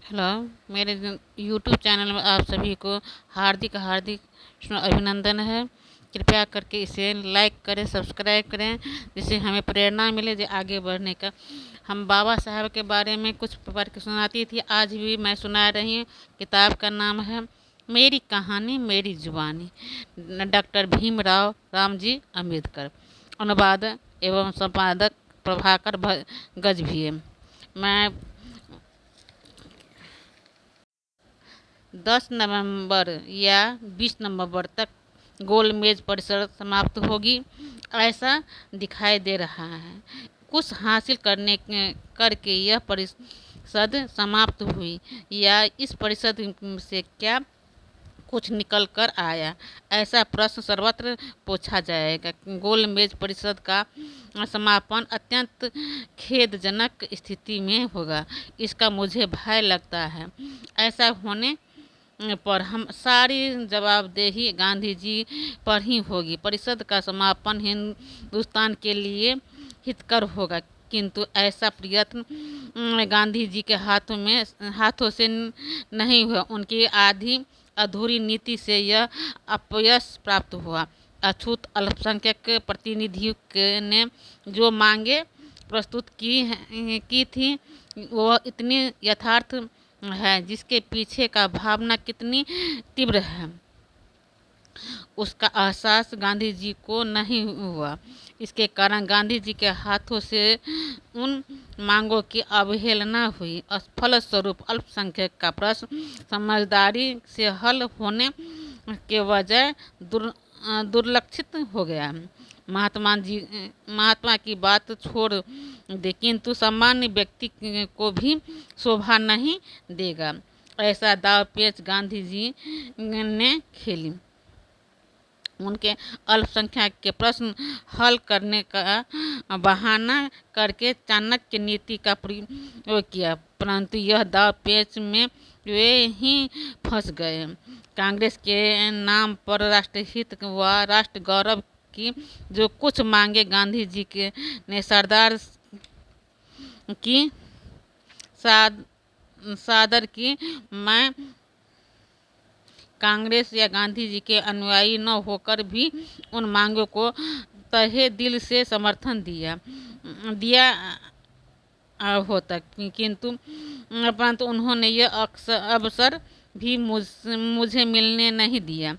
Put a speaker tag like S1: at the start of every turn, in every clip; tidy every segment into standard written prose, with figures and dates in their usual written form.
S1: Hello, मेरे YouTube channel में आप सभी को हार्दिक हार्दिक अभिनंदन है। कृपया करके इसे लाइक करें, सब्सक्राइब करें, जिससे हमें प्रेरणा मिले जो आगे बढ़ने का। हम बाबा साहब के बारे में कुछ पढ़ के सुनाती थी, आज भी मैं सुना रही हूँ। किताब का नाम है मेरी कहानी मेरी जुबानी, डॉक्टर भीमराव रामजी अम्बेडकर। अनुवादक एवं संपादक प्रभाकर गजभिये। मैं 10 नवंबर या 20 नवंबर तक गोल मेज परिसर समाप्त होगी, ऐसा दिखाई दे रहा है। कुछ हासिल करके यह परिषद समाप्त हुई, या इस परिषद से क्या कुछ निकल कर आया, ऐसा प्रश्न सर्वत्र पूछा जाएगा। गोल मेज परिषद का समापन अत्यंत खेदजनक स्थिति में होगा, इसका मुझे भय लगता है। ऐसा होने पर हम सारी जवाबदेही गांधी जी पर ही होगी। परिषद का समापन हिंदुस्तान के लिए हितकर होगा, किंतु ऐसा प्रयत्न गांधी जी के हाथों से नहीं हुआ। उनकी आधी अधूरी नीति से यह अपयश प्राप्त हुआ। अछूत अल्पसंख्यक प्रतिनिधियों ने जो मांगे प्रस्तुत की थी, वह इतनी यथार्थ है, जिसके पीछे का भावना कितनी तीव्र है, उसका एहसास गांधी जी को नहीं हुआ। इसके कारण गांधी जी के हाथों से उन मांगों की अवहेलना हुई। फलस्वरूप अल्पसंख्यक का प्रश्न समझदारी से हल होने के बजाय दुर्लक्षित हो गया। महात्मा की बात छोड़ दे, किंतु सामान्य व्यक्ति को भी शोभा नहीं देगा। ऐसा दाव पेच गांधी जी ने खेली। उनके अल्पसंख्यक के प्रश्न हल करने का बहाना करके चाणक्य नीति का प्रयोग किया, परंतु यह दाव पेच में वे ही फंस गए। कांग्रेस के नाम पर राष्ट्रहित व राष्ट्र गौरव की जो कुछ मांगे गांधी जी के ने सरदार की सादर की, मैं कांग्रेस या गांधी जी के अनुयायी न होकर भी उन मांगों को तहे दिल से समर्थन दिया होता, किंतु परंतु उन्होंने यह अवसर भी मुझे मिलने नहीं दिया।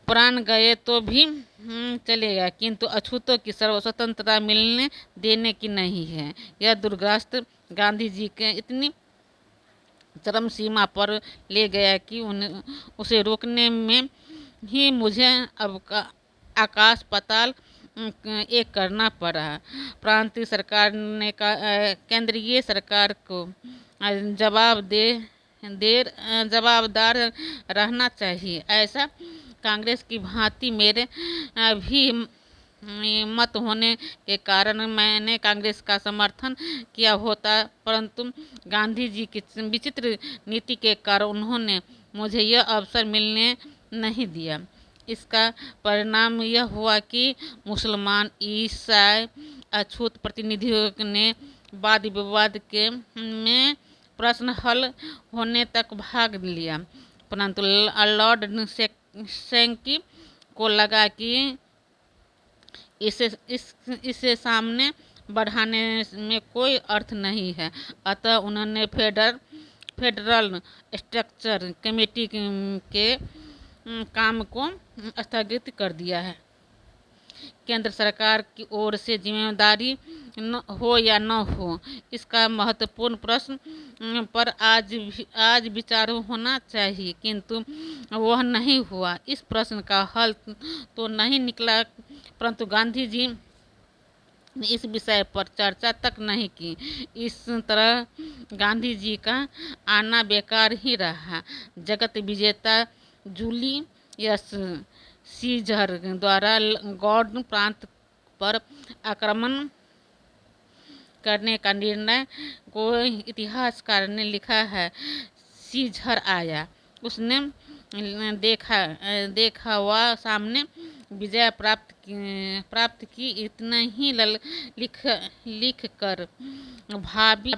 S1: प्राण गए तो भी चलेगा, किंतु अछूतों की स्वतंत्रता मिलने देने की नहीं है। यह दुर्गास्त गांधी जी के इतनी चरम सीमा पर ले गया कि उसे रोकने में ही मुझे अब आकाश पाताल एक करना पड़ा। प्रांतीय सरकार ने केंद्रीय सरकार को जवाबदार रहना चाहिए। ऐसा कांग्रेस की भांति मेरे भी मत होने के कारण मैंने कांग्रेस का समर्थन किया होता, परंतु गांधी जी की विचित्र नीति के कारण उन्होंने मुझे यह अवसर मिलने नहीं दिया। इसका परिणाम यह हुआ कि मुसलमान, ईसाई, अछूत प्रतिनिधियों ने वाद विवाद में प्रश्न हल होने तक भाग लिया, परंतु लॉर्ड सेंकी को लगा कि इसे सामने बढ़ाने में कोई अर्थ नहीं है। अतः उन्होंने फेडरल स्ट्रक्चर कमेटी के काम को स्थगित कर दिया है। केंद्र सरकार की ओर से जिम्मेदारी हो या न हो, इसका महत्वपूर्ण प्रश्न पर आज विचार होना चाहिए, किंतु वह नहीं हुआ। इस प्रश्न का हल तो नहीं निकला, परंतु गांधी जी ने इस विषय पर चर्चा तक नहीं की। इस तरह गांधी जी का आना बेकार ही रहा। जगत विजेता जूलियस सीजर द्वारा गौड़ प्रांत पर आक्रमण करने का निर्णय को इतिहासकार ने लिखा है। सीजर आया, उसने देखा वह सामने विजय प्राप्त की, इतना ही लिख कर भावी